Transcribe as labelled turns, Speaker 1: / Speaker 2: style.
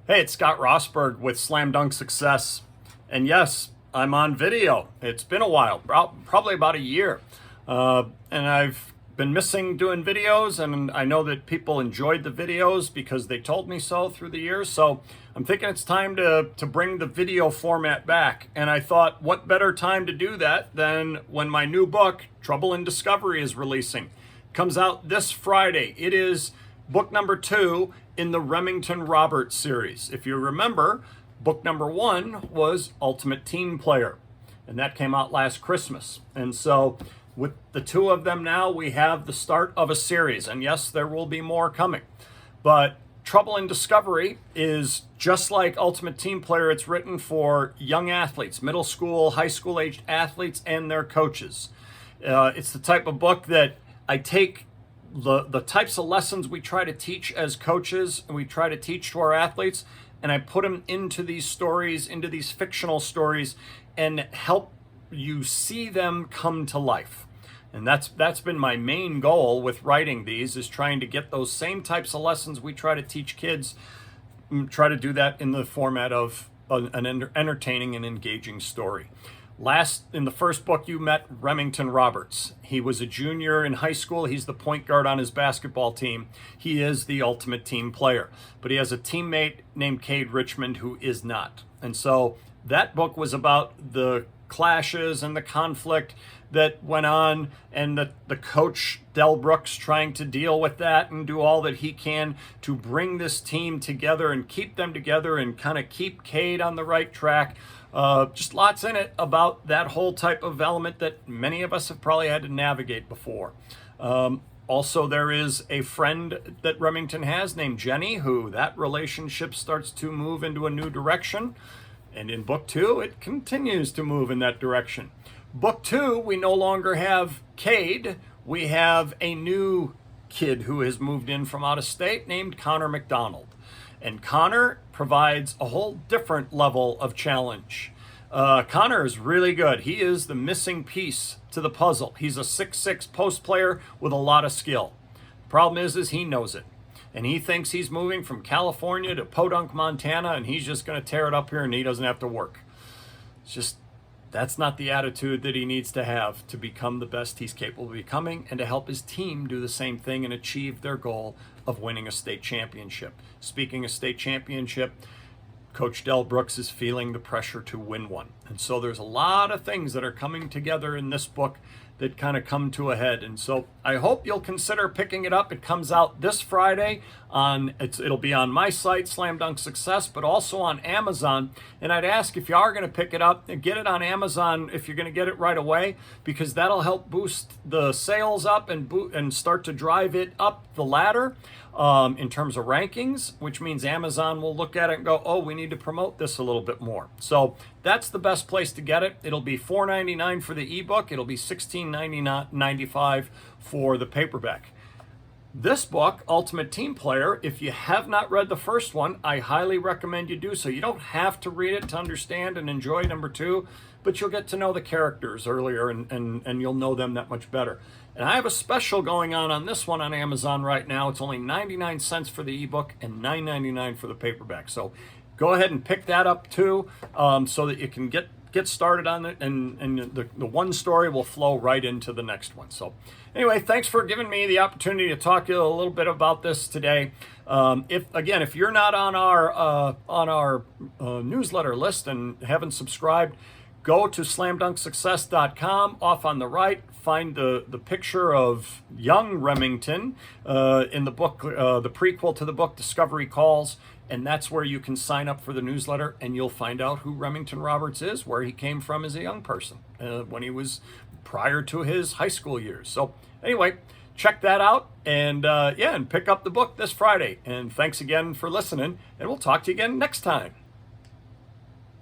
Speaker 1: Hey, it's Scott Rosberg with SlamDunk Success. And yes, I'm on video. It's been a while, probably about a year. And I've been missing doing videos, and I know that people enjoyed the videos because they told me so through the years. So I'm thinking it's time to bring the video format back. And I thought, what better time to do that than when my new book, Trouble in Discovery, is releasing. It comes out this Friday. It is book number 2 in the Remington Roberts series. If you remember, book number 1 was Ultimate Team Player, and that came out last Christmas. And so with the 2 of them now, we have the start of a series. And yes, there will be more coming. But Trouble in Discovery is just like Ultimate Team Player. It's written for young athletes, middle school, high school aged athletes, and their coaches. It's the type of book that I take the types of lessons we try to teach as coaches and we try to teach to our athletes, and I put them into these stories, into these fictional stories, and help you see them come to life. And that's been my main goal with writing these, is trying to get those same types of lessons we try to teach kids, try to do that in the format of an entertaining and engaging story. In the first book, you met Remington Roberts. He was a junior in high school. He's the point guard on his basketball team. He is the ultimate team player. But he has a teammate named Cade Richmond who is not. And so that book was about the clashes and the conflict that went on, and the coach, Del Brooks, trying to deal with that and do all that he can to bring this team together and keep them together and kind of keep Cade on the right track. Just lots in it about that whole type of element that many of us have probably had to navigate before. Also, there is a friend that Remington has named Jenny, who that relationship starts to move into a new direction. And in book 2, it continues to move in that direction. Book 2, we no longer have Cade. We have a new kid who has moved in from out of state named Connor McDonald. And Connor provides a whole different level of challenge. Connor is really good. He is the missing piece to the puzzle. He's a 6'6" post player with a lot of skill. The problem is he knows it. And he thinks he's moving from California to Podunk, Montana, and he's just going to tear it up here and he doesn't have to work. That's not the attitude that he needs to have to become the best he's capable of becoming, and to help his team do the same thing and achieve their goal of winning a state championship. Speaking of state championship, Coach Del Brooks is feeling the pressure to win one. And so there's a lot of things that are coming together in this book that kind of come to a head. And so I hope you'll consider picking it up. It comes out this Friday. It'll be on my site, SlamDunk Success, but also on Amazon. And I'd ask, if you are going to pick it up, get it on Amazon if you're going to get it right away, because that'll help boost the sales up and start to drive it up the ladder in terms of rankings, which means Amazon will look at it and go, oh, we need to promote this a little bit more. So that's the best place to get it. It'll be $4.99 for the ebook. It'll be $16.95 for the paperback. This book, Ultimate Team Player, if you have not read the first one, I highly recommend you do so. You don't have to read it to understand and enjoy number 2, but you'll get to know the characters earlier and you'll know them that much better. And I have a special going on this one on Amazon right now. It's only 99 cents for the ebook and $9.99 for the paperback. So go ahead and pick that up too, so that you can get started on it, and the one story will flow right into the next one. So anyway, thanks for giving me the opportunity to talk to you a little bit about this today. If you're not on our newsletter list and haven't subscribed, go to SlamDunkSuccess.com. Off on the right, find the picture of young Remington in the book, the prequel to the book Discovery Calls, and that's where you can sign up for the newsletter, and you'll find out who Remington Roberts is, where he came from as a young person, when he was prior to his high school years. So anyway, check that out, and and pick up the book this Friday. And thanks again for listening, and we'll talk to you again next time.